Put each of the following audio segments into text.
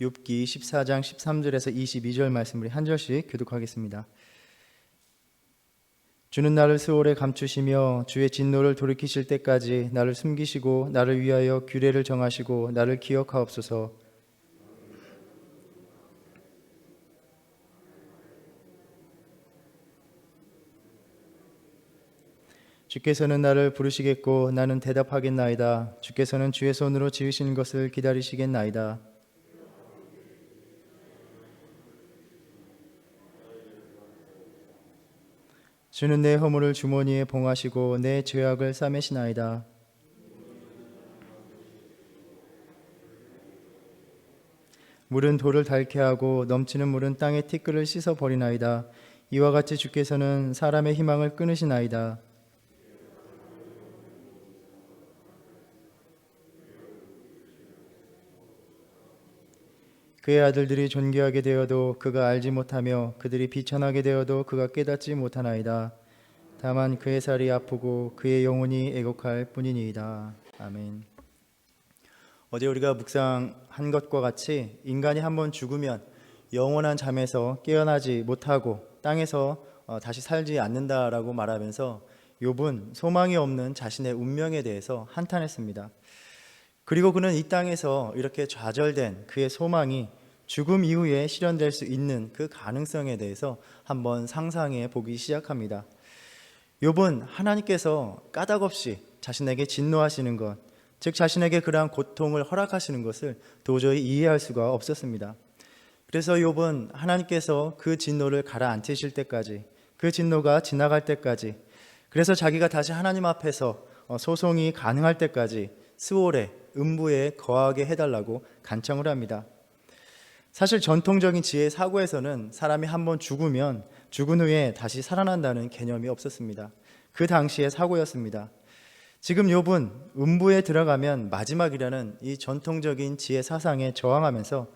욥기 14장 13절에서 22절 말씀을 한 절씩 교독하겠습니다. 주는 나를 스올에 감추시며 주의 진노를 돌이키실 때까지 나를 숨기시고 나를 위하여 규례를 정하시고 나를 기억하옵소서. 주께서는 나를 부르시겠고 나는 대답하겠나이다. 주께서는 주의 손으로 지으신 것을 기다리시겠나이다. 주는 내 허물을 주머니에 봉하시고 내 죄악을 싸매시나이다. 물은 돌을 닳게 하고 넘치는 물은 땅의 티끌을 씻어버리나이다. 이와 같이 주께서는 사람의 희망을 끊으시나이다. 그의 아들들이 존귀하게 되어도 그가 알지 못하며 그들이 비천하게 되어도 그가 깨닫지 못하나이다. 다만 그의 살이 아프고 그의 영혼이 애곡할 뿐이니이다. 아멘. 어제 우리가 묵상한 것과 같이 인간이 한번 죽으면 영원한 잠에서 깨어나지 못하고 땅에서 다시 살지 않는다라고 말하면서 욥은 소망이 없는 자신의 운명에 대해서 한탄했습니다. 그리고 그는 이 땅에서 이렇게 좌절된 그의 소망이 죽음 이후에 실현될 수 있는 그 가능성에 대해서 한번 상상해 보기 시작합니다. 욥은 하나님께서 까닭없이 자신에게 진노하시는 것, 즉 자신에게 그러한 고통을 허락하시는 것을 도저히 이해할 수가 없었습니다. 그래서 욥은 하나님께서 그 진노를 가라앉히실 때까지, 그 진노가 지나갈 때까지, 그래서 자기가 다시 하나님 앞에서 소송이 가능할 때까지 스올에 음부에 거하게 해달라고 간청을 합니다. 사실 전통적인 지혜 사고에서는 사람이 한번 죽으면 죽은 후에 다시 살아난다는 개념이 없었습니다. 그 당시의 사고였습니다. 지금 욥은 음부에 들어가면 마지막이라는 이 전통적인 지혜 사상에 저항하면서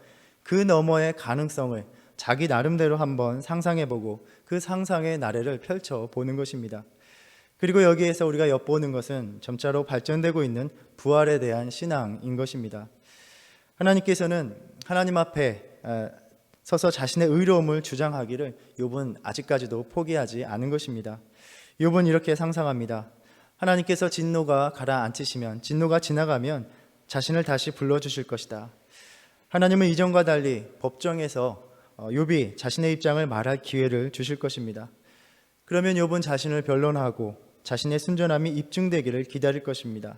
그 너머의 가능성을 자기 나름대로 한번 상상해보고 그 상상의 나래를 펼쳐보는 것입니다. 그리고 여기에서 우리가 엿보는 것은 점차로 발전되고 있는 부활에 대한 신앙인 것입니다. 하나님께서는 하나님 앞에 서서 자신의 의로움을 주장하기를 욥은 아직까지도 포기하지 않은 것입니다. 욥은 이렇게 상상합니다. 하나님께서 진노가 가라앉히시면, 진노가 지나가면 자신을 다시 불러주실 것이다. 하나님은 이전과 달리 법정에서 욥이 자신의 입장을 말할 기회를 주실 것입니다. 그러면 욥은 자신을 변론하고 자신의 순전함이 입증되기를 기다릴 것입니다.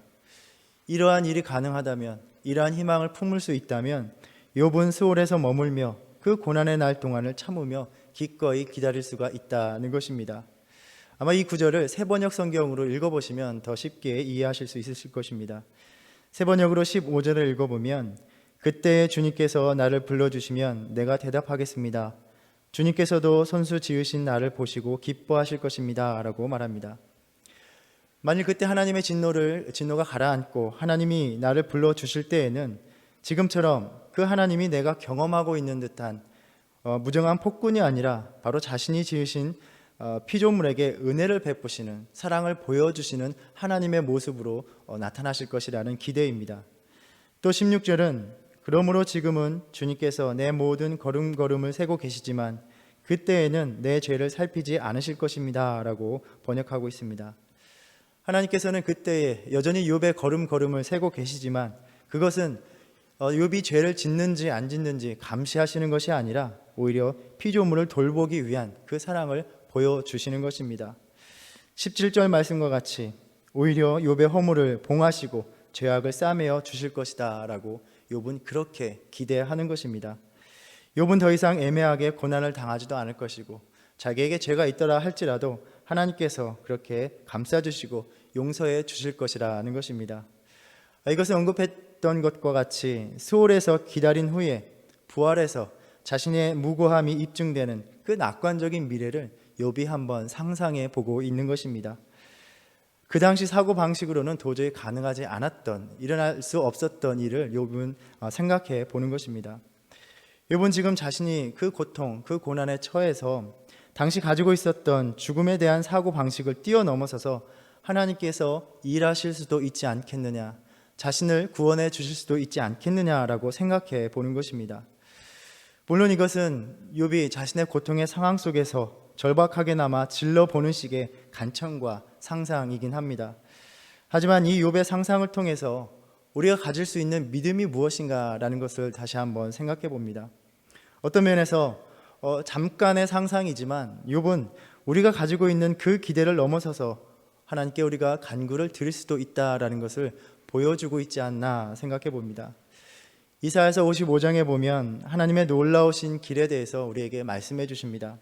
이러한 일이 가능하다면, 이러한 희망을 품을 수 있다면 욥은 스올에서 머물며 그 고난의 날 동안을 참으며 기꺼이 기다릴 수가 있다는 것입니다. 아마 이 구절을 세번역 성경으로 읽어보시면 더 쉽게 이해하실 수 있으실 것입니다. 세번역으로 15절을 읽어보면 그때 주님께서 나를 불러주시면 내가 대답하겠습니다. 주님께서도 손수 지으신 나를 보시고 기뻐하실 것입니다 라고 말합니다. 만일 그때 하나님의 진노가 가라앉고 하나님이 나를 불러주실 때에는 지금처럼 그 하나님이 내가 경험하고 있는 듯한 무정한 폭군이 아니라 바로 자신이 지으신 피조물에게 은혜를 베푸시는, 사랑을 보여주시는 하나님의 모습으로 나타나실 것이라는 기대입니다. 또 16절은 그러므로 지금은 주님께서 내 모든 걸음걸음을 세고 계시지만 그때에는 내 죄를 살피지 않으실 것입니다 라고 번역하고 있습니다. 하나님께서는 그때에 여전히 욥의 걸음걸음을 세고 계시지만 그것은 욥이 죄를 짓는지 안 짓는지 감시하시는 것이 아니라 오히려 피조물을 돌보기 위한 그 사랑을 보여주시는 것입니다. 17절 말씀과 같이 오히려 욥의 허물을 봉하시고 죄악을 싸매어 주실 것이다 라고 욥은 그렇게 기대하는 것입니다. 욥은 더 이상 애매하게 고난을 당하지도 않을 것이고 자기에게 죄가 있더라 할지라도 하나님께서 그렇게 감싸주시고 용서해 주실 것이라는 것입니다. 이것은 언급했던 것과 같이 스올에서 기다린 후에 부활해서 자신의 무고함이 입증되는 그 낙관적인 미래를 욥이 한번 상상해 보고 있는 것입니다. 그 당시 사고방식으로는 도저히 가능하지 않았던, 일어날 수 없었던 일을 욥은 생각해 보는 것입니다. 욥은 지금 자신이 그 고통, 그 고난에 처해서 당시 가지고 있었던 죽음에 대한 사고방식을 뛰어넘어서서 하나님께서 일하실 수도 있지 않겠느냐, 자신을 구원해 주실 수도 있지 않겠느냐라고 생각해 보는 것입니다. 물론 이것은 욥이 자신의 고통의 상황 속에서 절박하게나마 질러보는 식의 간청과 상상이긴 합니다. 하지만 이 욥의 상상을 통해서 우리가 가질 수 있는 믿음이 무엇인가라는 것을 다시 한번 생각해 봅니다. 어떤 면에서 잠깐의 상상이지만 욥은 우리가 가지고 있는 그 기대를 넘어서서 하나님께 우리가 간구를 드릴 수도 있다라는 것을 보여주고 있지 않나 생각해 봅니다. 이사야서 55장에 보면 하나님의 놀라우신 길에 대해서 우리에게 말씀해 주십니다.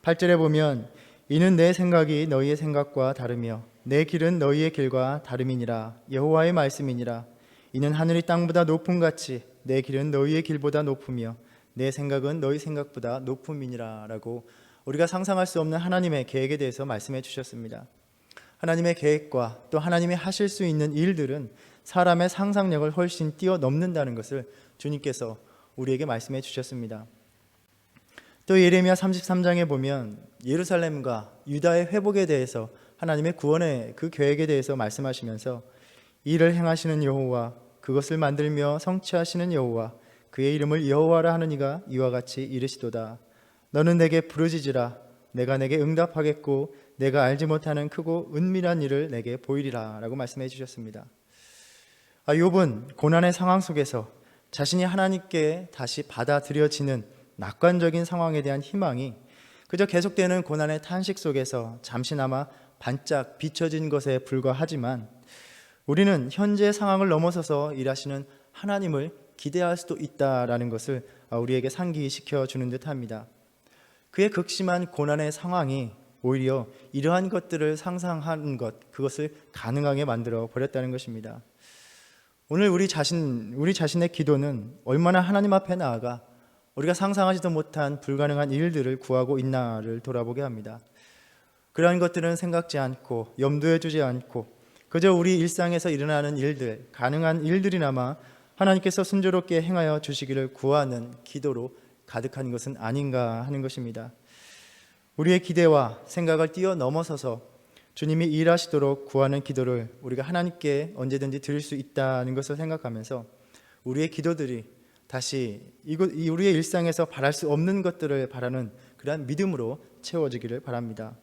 8절에 보면 이는 내 생각이 너희의 생각과 다르며 내 길은 너희의 길과 다름이니라. 여호와의 말씀이니라. 이는 하늘이 땅보다 높음같이 내 길은 너희의 길보다 높으며 내 생각은 너희 생각보다 높음이니라. 라고 우리가 상상할 수 없는 하나님의 계획에 대해서 말씀해 주셨습니다. 하나님의 계획과 또 하나님이 하실 수 있는 일들은 사람의 상상력을 훨씬 뛰어넘는다는 것을 주님께서 우리에게 말씀해 주셨습니다. 또 예레미야 33장에 보면 예루살렘과 유다의 회복에 대해서 하나님의 구원의 그 계획에 대해서 말씀하시면서 이를 행하시는 여호와 그것을 만들며 성취하시는 여호와 그의 이름을 여호와라 하는 이가 이와 같이 이르시도다. 너는 내게 부르짖으라. 내가 내게 응답하겠고 내가 알지 못하는 크고 은밀한 일을 내게 보이리라 라고 말씀해 주셨습니다. 욥은 고난의 상황 속에서 자신이 하나님께 다시 받아들여지는 낙관적인 상황에 대한 희망이 그저 계속되는 고난의 탄식 속에서 잠시나마 반짝 비춰진 것에 불과하지만 우리는 현재 상황을 넘어서서 일하시는 하나님을 기대할 수도 있다라는 것을 우리에게 상기시켜 주는 듯합니다. 그의 극심한 고난의 상황이 오히려 이러한 것들을 상상하는 것, 그것을 가능하게 만들어 버렸다는 것입니다. 오늘 우리 자신의 기도는 얼마나 하나님 앞에 나아가 우리가 상상하지도 못한 불가능한 일들을 구하고 있나를 돌아보게 합니다. 그러한 것들은 생각지 않고 염두에 두지 않고 그저 우리 일상에서 일어나는 일들, 가능한 일들이나마 하나님께서 순조롭게 행하여 주시기를 구하는 기도로 가득한 것은 아닌가 하는 것입니다. 우리의 기대와 생각을 뛰어넘어서서 주님이 일하시도록 구하는 기도를 우리가 하나님께 언제든지 드릴 수 있다는 것을 생각하면서 우리의 기도들이 다시 우리의 일상에서 바랄 수 없는 것들을 바라는 그러한 믿음으로 채워지기를 바랍니다.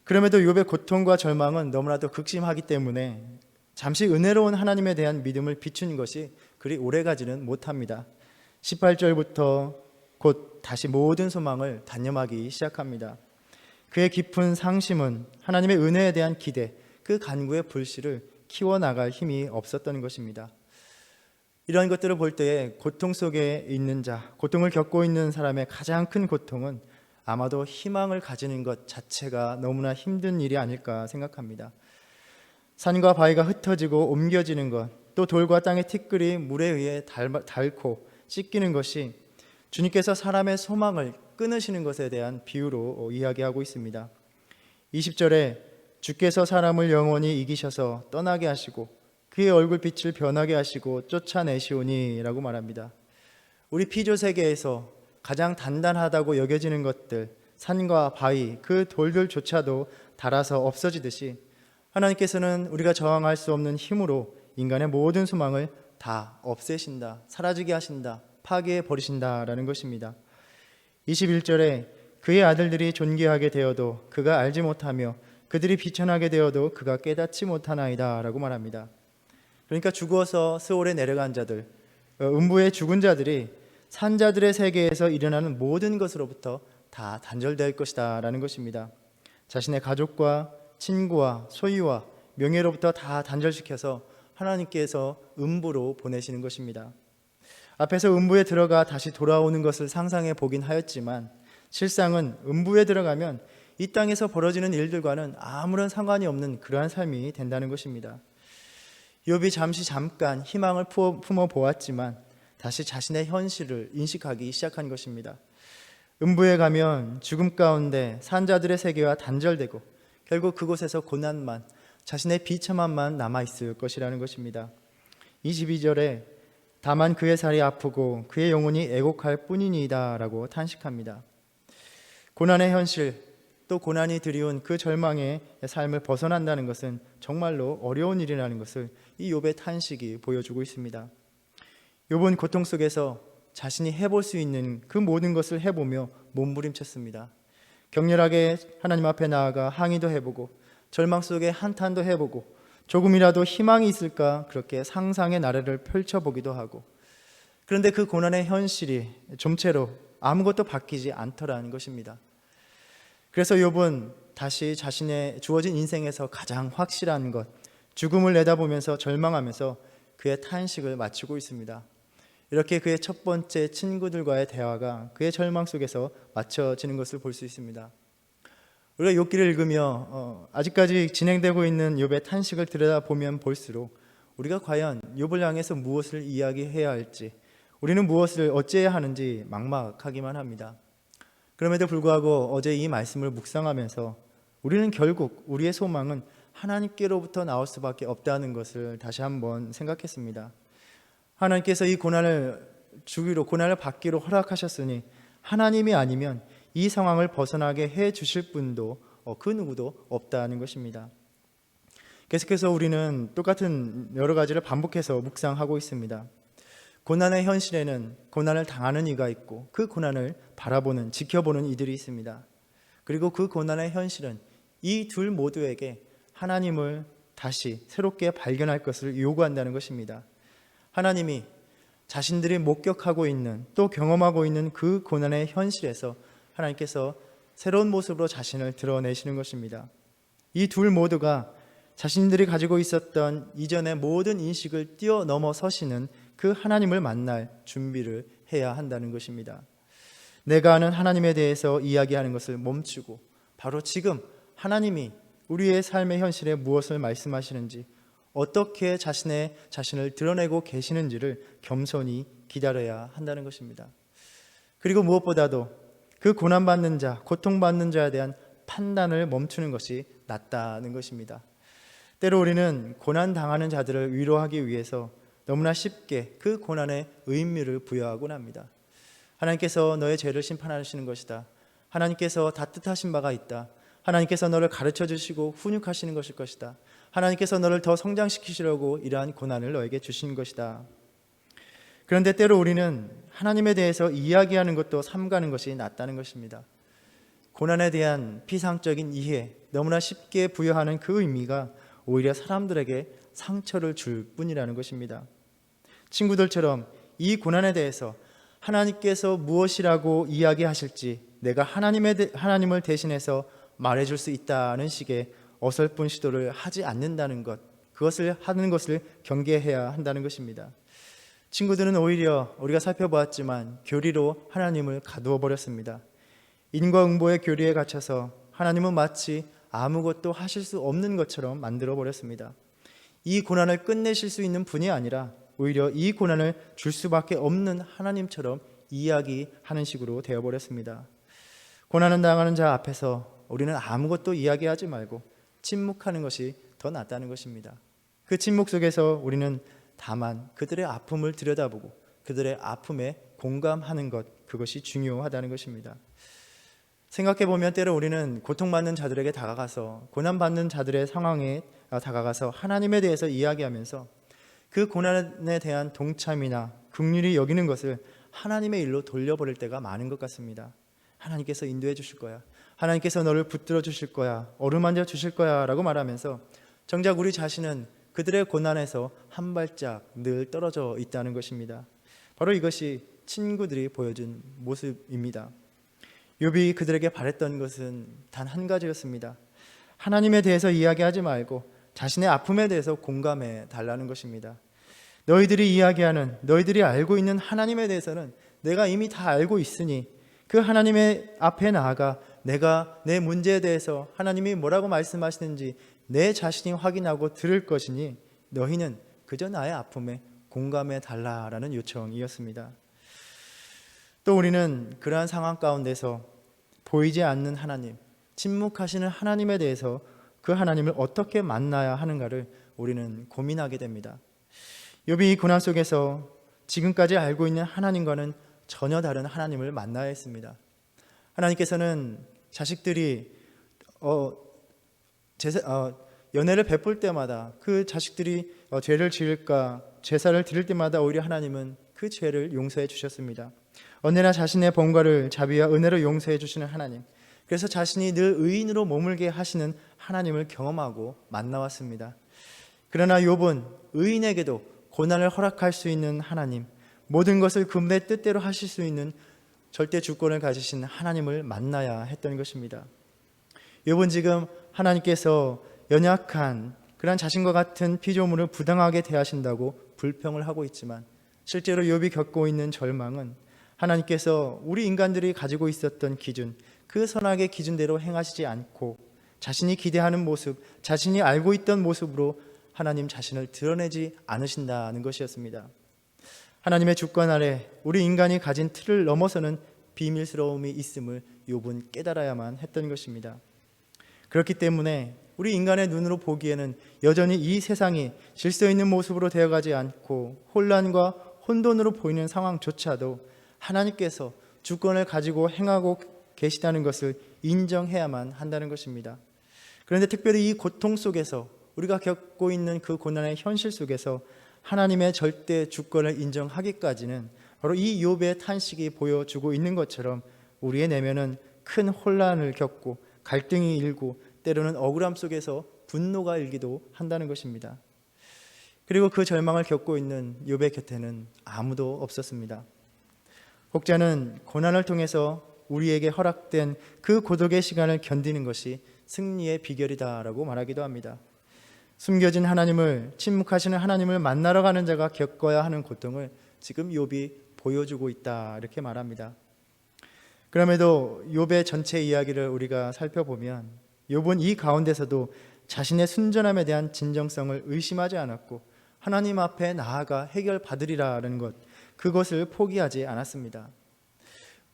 그럼에도 욥의 고통과 절망은 너무나도 극심하기 때문에 잠시 은혜로운 하나님에 대한 믿음을 비춘 것이 그리 오래가지는 못합니다. 18절부터 곧 다시 모든 소망을 단념하기 시작합니다. 그의 깊은 상심은 하나님의 은혜에 대한 기대, 그 간구의 불씨를 키워나갈 힘이 없었던 것입니다. 이러한 것들을 볼 때에 고통 속에 있는 자, 고통을 겪고 있는 사람의 가장 큰 고통은 아마도 희망을 가지는 것 자체가 너무나 힘든 일이 아닐까 생각합니다. 산과 바위가 흩어지고 옮겨지는 것, 또 돌과 땅의 티끌이 물에 의해 닳고 씻기는 것이 주님께서 사람의 소망을 끊으시는 것에 대한 비유로 이야기하고 있습니다. 20절에 주께서 사람을 영원히 이기셔서 떠나게 하시고 그의 얼굴빛을 변하게 하시고 쫓아내시오니 라고 말합니다. 우리 피조 세계에서 가장 단단하다고 여겨지는 것들, 산과 바위, 그 돌들조차도 닳아서 없어지듯이 하나님께서는 우리가 저항할 수 없는 힘으로 인간의 모든 소망을 다 없애신다, 사라지게 하신다, 파괴해 버리신다라는 것입니다. 21절에 그의 아들들이 존귀하게 되어도 그가 알지 못하며 그들이 비천하게 되어도 그가 깨닫지 못하나이다 라고 말합니다. 그러니까 죽어서 스올에 내려간 자들, 음부의 죽은 자들이 산자들의 세계에서 일어나는 모든 것으로부터 다 단절될 것이다 라는 것입니다. 자신의 가족과 친구와 소유와 명예로부터 다 단절시켜서 하나님께서 음부로 보내시는 것입니다. 앞에서 음부에 들어가 다시 돌아오는 것을 상상해 보긴 하였지만 실상은 음부에 들어가면 이 땅에서 벌어지는 일들과는 아무런 상관이 없는 그러한 삶이 된다는 것입니다. 욥이 잠깐 희망을 품어 보았지만 다시 자신의 현실을 인식하기 시작한 것입니다. 음부에 가면 죽음 가운데 산자들의 세계와 단절되고 결국 그곳에서 고난만, 자신의 비참함만 남아있을 것이라는 것입니다. 22절에 다만 그의 살이 아프고 그의 영혼이 애곡할 뿐이니이다 라고 탄식합니다. 고난의 현실, 또 고난이 드리운 그 절망의 삶을 벗어난다는 것은 정말로 어려운 일이라는 것을 이 욥의 탄식이 보여주고 있습니다. 욥은 고통 속에서 자신이 해볼 수 있는 그 모든 것을 해보며 몸부림쳤습니다. 격렬하게 하나님 앞에 나아가 항의도 해보고 절망 속에 한탄도 해보고 조금이라도 희망이 있을까 그렇게 상상의 나래를 펼쳐보기도 하고, 그런데 그 고난의 현실이 좀채로 아무것도 바뀌지 않더라는 것입니다. 그래서 욥은 다시 자신의 주어진 인생에서 가장 확실한 것, 죽음을 내다보면서 절망하면서 그의 탄식을 마치고 있습니다. 이렇게 그의 첫 번째 친구들과의 대화가 그의 절망 속에서 마쳐지는 것을 볼 수 있습니다. 우리가 욥기를 읽으며 아직까지 진행되고 있는 욥의 탄식을 들여다보면 볼수록 우리가 과연 욥을 향해서 무엇을 이야기해야 할지, 우리는 무엇을 어찌해야 하는지 막막하기만 합니다. 그럼에도 불구하고 어제 이 말씀을 묵상하면서 우리는 결국 우리의 소망은 하나님께로부터 나올 수밖에 없다는 것을 다시 한번 생각했습니다. 하나님께서 이 고난을 주기로, 고난을 받기로 허락하셨으니 하나님이 아니면 이 상황을 벗어나게 해 주실 분도 그 누구도 없다는 것입니다. 계속해서 우리는 똑같은 여러 가지를 반복해서 묵상하고 있습니다. 고난의 현실에는 고난을 당하는 이가 있고 그 고난을 바라보는, 지켜보는 이들이 있습니다. 그리고 그 고난의 현실은 이 둘 모두에게 하나님을 다시 새롭게 발견할 것을 요구한다는 것입니다. 하나님이 자신들이 목격하고 있는, 또 경험하고 있는 그 고난의 현실에서 하나님께서 새로운 모습으로 자신을 드러내시는 것입니다. 이 둘 모두가 자신들이 가지고 있었던 이전의 모든 인식을 뛰어넘어서시는 그 하나님을 만날 준비를 해야 한다는 것입니다. 내가 아는 하나님에 대해서 이야기하는 것을 멈추고 바로 지금 하나님이 우리의 삶의 현실에 무엇을 말씀하시는지, 어떻게 자신을 드러내고 계시는지를 겸손히 기다려야 한다는 것입니다. 그리고 무엇보다도 그 고난받는 자, 고통받는 자에 대한 판단을 멈추는 것이 낫다는 것입니다. 때로 우리는 고난당하는 자들을 위로하기 위해서 너무나 쉽게 그 고난에 의미를 부여하곤 합니다. 하나님께서 너의 죄를 심판하시는 것이다. 하나님께서 다 뜻하신 바가 있다. 하나님께서 너를 가르쳐 주시고 훈육하시는 것일 것이다. 하나님께서 너를 더 성장시키시려고 이러한 고난을 너에게 주신 것이다. 그런데 때로 우리는 하나님에 대해서 이야기하는 것도 삼가는 것이 낫다는 것입니다. 고난에 대한 피상적인 이해, 너무나 쉽게 부여하는 그 의미가 오히려 사람들에게 상처를 줄 뿐이라는 것입니다. 친구들처럼 이 고난에 대해서 하나님께서 무엇이라고 이야기하실지 내가 하나님을 대신해서 말해줄 수 있다는 식의 어설픈 시도를 하지 않는다는 것, 그것을 하는 것을 경계해야 한다는 것입니다. 친구들은 오히려 우리가 살펴보았지만 교리로 하나님을 가두어 버렸습니다. 인과응보의 교리에 갇혀서 하나님은 마치 아무것도 하실 수 없는 것처럼 만들어 버렸습니다. 이 고난을 끝내실 수 있는 분이 아니라 오히려 이 고난을 줄 수밖에 없는 하나님처럼 이야기하는 식으로 되어버렸습니다. 고난을 당하는 자 앞에서 우리는 아무것도 이야기하지 말고 침묵하는 것이 더 낫다는 것입니다. 그 침묵 속에서 우리는 다만 그들의 아픔을 들여다보고 그들의 아픔에 공감하는 것, 그것이 중요하다는 것입니다. 생각해보면 때로 우리는 고통받는 자들에게 다가가서, 고난받는 자들의 상황에 다가가서 하나님에 대해서 이야기하면서 그 고난에 대한 동참이나 긍휼히 여기는 것을 하나님의 일로 돌려버릴 때가 많은 것 같습니다. 하나님께서 인도해 주실 거야, 하나님께서 너를 붙들어 주실 거야, 어루만져 주실 거야 라고 말하면서 정작 우리 자신은 그들의 고난에서 한 발짝 늘 떨어져 있다는 것입니다. 바로 이것이 친구들이 보여준 모습입니다. 욥이 그들에게 바랬던 것은 단 한 가지였습니다. 하나님에 대해서 이야기하지 말고 자신의 아픔에 대해서 공감해 달라는 것입니다. 너희들이 이야기하는, 너희들이 알고 있는 하나님에 대해서는 내가 이미 다 알고 있으니 그 하나님의 앞에 나아가 내가 내 문제에 대해서 하나님이 뭐라고 말씀하시는지 내 자신이 확인하고 들을 것이니 너희는 그저 나의 아픔에 공감해 달라라는 요청이었습니다. 또 우리는 그러한 상황 가운데서 보이지 않는 하나님, 침묵하시는 하나님에 대해서 그 하나님을 어떻게 만나야 하는가를 우리는 고민하게 됩니다. 욥이 이 고난 속에서 지금까지 알고 있는 하나님과는 전혀 다른 하나님을 만나야 했습니다. 하나님께서는 자식들이 연애를 베풀 때마다 그 자식들이 죄를 지을까 제사를 드릴 때마다 오히려 하나님은 그 죄를 용서해 주셨습니다. 언제나 자신의 번과를 자비와 은혜로 용서해 주시는 하나님, 그래서 자신이 늘 의인으로 머물게 하시는 하나님을 경험하고 만나왔습니다. 그러나 욥은 의인에게도 고난을 허락할 수 있는 하나님, 모든 것을 그분의 뜻대로 하실 수 있는 절대 주권을 가지신 하나님을 만나야 했던 것입니다. 욥은 지금 하나님께서 연약한 그런 자신과 같은 피조물을 부당하게 대하신다고 불평을 하고 있지만, 실제로 욥이 겪고 있는 절망은 하나님께서 우리 인간들이 가지고 있었던 기준, 그 선악의 기준대로 행하시지 않고 자신이 기대하는 모습, 자신이 알고 있던 모습으로 하나님 자신을 드러내지 않으신다는 것이었습니다. 하나님의 주권 아래 우리 인간이 가진 틀을 넘어서는 비밀스러움이 있음을 욥은 깨달아야만 했던 것입니다. 그렇기 때문에 우리 인간의 눈으로 보기에는 여전히 이 세상이 질서 있는 모습으로 되어가지 않고 혼란과 혼돈으로 보이는 상황조차도 하나님께서 주권을 가지고 행하고 계시다는 것을 인정해야만 한다는 것입니다. 그런데 특별히 이 고통 속에서, 우리가 겪고 있는 그 고난의 현실 속에서 하나님의 절대 주권을 인정하기까지는 바로 이 욥의 탄식이 보여주고 있는 것처럼 우리의 내면은 큰 혼란을 겪고 갈등이 일고 때로는 억울함 속에서 분노가 일기도 한다는 것입니다. 그리고 그 절망을 겪고 있는 욥의 곁에는 아무도 없었습니다. 혹자는 고난을 통해서 우리에게 허락된 그 고독의 시간을 견디는 것이 승리의 비결이다라고 말하기도 합니다. 숨겨진 하나님을, 침묵하시는 하나님을 만나러 가는 자가 겪어야 하는 고통을 지금 욥이 보여주고 있다, 이렇게 말합니다. 그럼에도 욥의 전체 이야기를 우리가 살펴보면 욥은 이 가운데서도 자신의 순전함에 대한 진정성을 의심하지 않았고 하나님 앞에 나아가 해결받으리라는 것, 그것을 포기하지 않았습니다.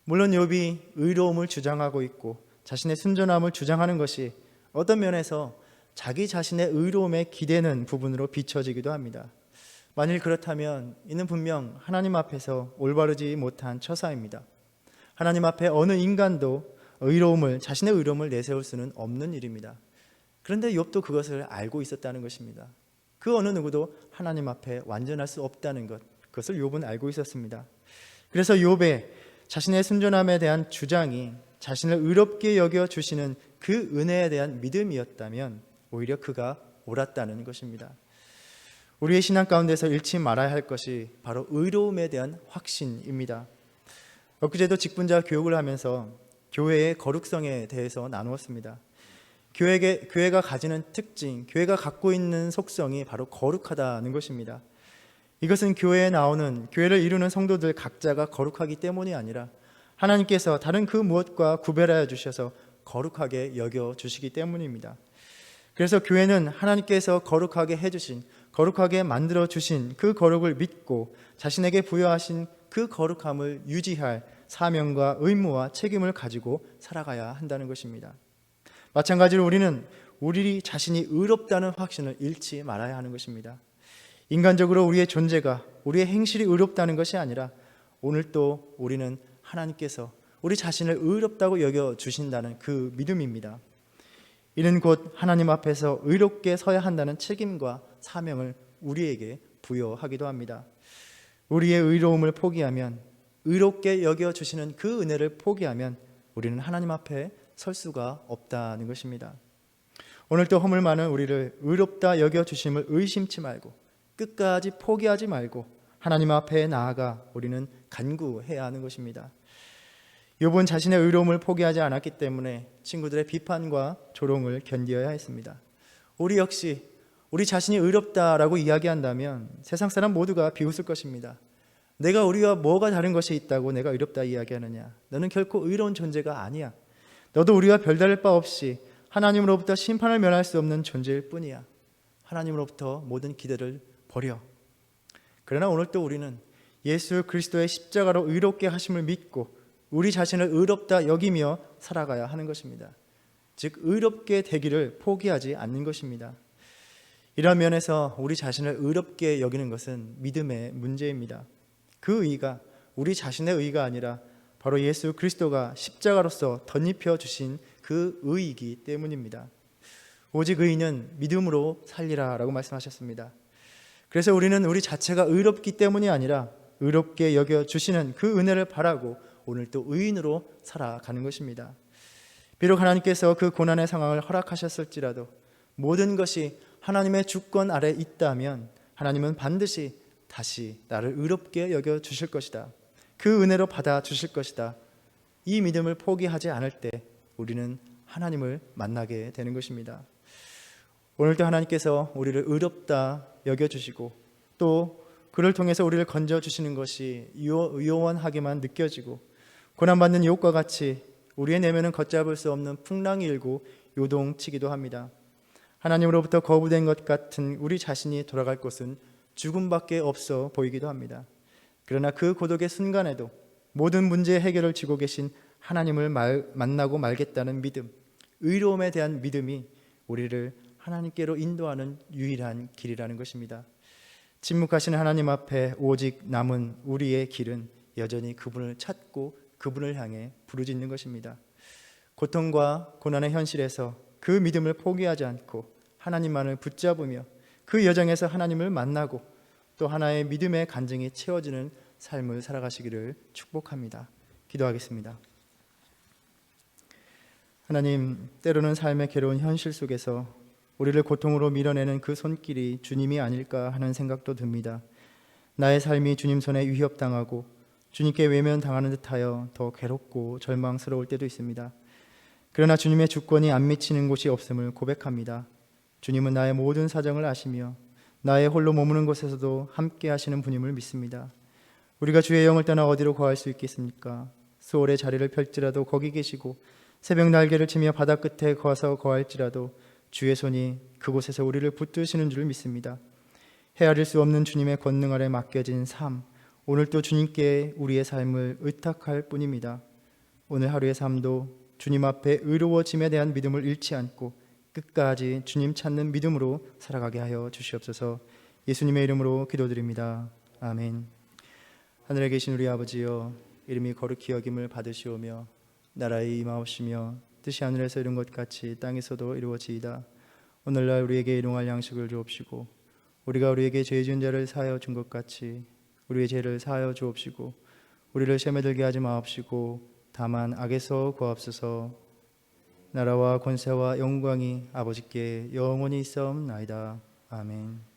물론 욥이 의로움을 주장하고 있고 자신의 순전함을 주장하는 것이 어떤 면에서 자기 자신의 의로움에 기대는 부분으로 비춰지기도 합니다. 만일 그렇다면 이는 분명 하나님 앞에서 올바르지 못한 처사입니다. 하나님 앞에 어느 인간도 자신의 의로움을 내세울 수는 없는 일입니다. 그런데 욥도 그것을 알고 있었다는 것입니다. 그 어느 누구도 하나님 앞에 완전할 수 없다는 것, 그것을 욥은 알고 있었습니다. 그래서 욥의 자신의 순전함에 대한 주장이 자신을 의롭게 여겨주시는 그 은혜에 대한 믿음이었다면 오히려 그가 옳았다는 것입니다. 우리의 신앙 가운데서 잃지 말아야 할 것이 바로 의로움에 대한 확신입니다. 엊그제도 직분자 교육을 하면서 교회의 거룩성에 대해서 나누었습니다. 교회가 가지는 특징, 교회가 갖고 있는 속성이 바로 거룩하다는 것입니다. 이것은 교회를 이루는 성도들 각자가 거룩하기 때문이 아니라 하나님께서 다른 그 무엇과 구별하여 주셔서 거룩하게 여겨주시기 때문입니다. 그래서 교회는 하나님께서 거룩하게 해주신, 거룩하게 만들어주신 그 거룩을 믿고 자신에게 부여하신 그 거룩함을 유지할 사명과 의무와 책임을 가지고 살아가야 한다는 것입니다. 마찬가지로 우리는 우리 자신이 의롭다는 확신을 잃지 말아야 하는 것입니다. 인간적으로 우리의 존재가, 우리의 행실이 의롭다는 것이 아니라 오늘 또 우리는 하나님께서 우리 자신을 의롭다고 여겨주신다는 그 믿음입니다. 이는 곧 하나님 앞에서 의롭게 서야 한다는 책임과 사명을 우리에게 부여하기도 합니다. 우리의 의로움을 포기하면, 의롭게 여겨주시는 그 은혜를 포기하면 우리는 하나님 앞에 설 수가 없다는 것입니다. 오늘 또 허물 많은 우리를 의롭다 여겨주심을 의심치 말고 끝까지 포기하지 말고 하나님 앞에 나아가 우리는 간구해야 하는 것입니다. 욥은 자신의 의로움을 포기하지 않았기 때문에 친구들의 비판과 조롱을 견디어야 했습니다. 우리 역시 우리 자신이 의롭다라고 이야기한다면 세상 사람 모두가 비웃을 것입니다. 내가 우리와 뭐가 다른 것이 있다고 내가 의롭다 이야기하느냐? 너는 결코 의로운 존재가 아니야. 너도 우리와 별다를 바 없이 하나님으로부터 심판을 면할 수 없는 존재일 뿐이야. 하나님으로부터 모든 기대를 버려. 그러나 오늘 또 우리는 예수 그리스도의 십자가로 의롭게 하심을 믿고 우리 자신을 의롭다 여기며 살아가야 하는 것입니다. 즉 의롭게 되기를 포기하지 않는 것입니다. 이런 면에서 우리 자신을 의롭게 여기는 것은 믿음의 문제입니다. 그 의가 우리 자신의 의가 아니라 바로 예수 그리스도가 십자가로서 덧입혀 주신 그 의이기 때문입니다. 오직 의인은 믿음으로 살리라 라고 말씀하셨습니다. 그래서 우리는 우리 자체가 의롭기 때문이 아니라 의롭게 여겨주시는 그 은혜를 바라고 오늘 또 의인으로 살아가는 것입니다. 비록 하나님께서 그 고난의 상황을 허락하셨을지라도 모든 것이 하나님의 주권 아래 있다면 하나님은 반드시 다시 나를 의롭게 여겨주실 것이다. 그 은혜로 받아주실 것이다. 이 믿음을 포기하지 않을 때 우리는 하나님을 만나게 되는 것입니다. 오늘도 하나님께서 우리를 의롭다 여겨주시고 또 그를 통해서 우리를 건져주시는 것이 요원하게만 느껴지고 고난받는 유혹과 같이 우리의 내면은 걷잡을 수 없는 풍랑이 일고 요동치기도 합니다. 하나님으로부터 거부된 것 같은 우리 자신이 돌아갈 곳은 죽음밖에 없어 보이기도 합니다. 그러나 그 고독의 순간에도 모든 문제의 해결을 쥐고 계신 하나님을 만나고 말겠다는 믿음, 의로움에 대한 믿음이 우리를 하나님께로 인도하는 유일한 길이라는 것입니다. 침묵하시는 하나님 앞에 오직 남은 우리의 길은 여전히 그분을 찾고 그분을 향해 부르짖는 것입니다. 고통과 고난의 현실에서 그 믿음을 포기하지 않고 하나님만을 붙잡으며 그 여정에서 하나님을 만나고 또 하나의 믿음의 간증이 채워지는 삶을 살아가시기를 축복합니다. 기도하겠습니다. 하나님, 때로는 삶의 괴로운 현실 속에서 우리를 고통으로 밀어내는 그 손길이 주님이 아닐까 하는 생각도 듭니다. 나의 삶이 주님 손에 위협당하고 주님께 외면당하는 듯하여 더 괴롭고 절망스러울 때도 있습니다. 그러나 주님의 주권이 안 미치는 곳이 없음을 고백합니다. 주님은 나의 모든 사정을 아시며 나의 홀로 머무는 곳에서도 함께 하시는 분임을 믿습니다. 우리가 주의 영을 떠나 어디로 거할 수 있겠습니까? 수월의 자리를 펼지라도 거기 계시고 새벽 날개를 치며 바다 끝에 거서 거할지라도 주의 손이 그곳에서 우리를 붙드시는 줄 믿습니다. 헤아릴 수 없는 주님의 권능 아래 맡겨진 삶, 오늘도 주님께 우리의 삶을 의탁할 뿐입니다. 오늘 하루의 삶도 주님 앞에 의로워짐에 대한 믿음을 잃지 않고 끝까지 주님 찾는 믿음으로 살아가게 하여 주시옵소서. 예수님의 이름으로 기도드립니다. 아멘. 하늘에 계신 우리 아버지여, 이름이 거룩히 여김을 받으시오며 나라의 임하옵시며 뜻이 하늘에서 이룬 것 같이 땅에서도 이루어지이다. 오늘날 우리에게 일용할 양식을 주옵시고 우리가 우리에게 죄 지은 자를 사하여 준 것 같이 우리의 죄를 사하여 주옵시고 우리를 시험에 들게 하지 마옵시고 다만 악에서 구하옵소서. 나라와 권세와 영광이 아버지께 영원히 있사옵나이다. 아멘.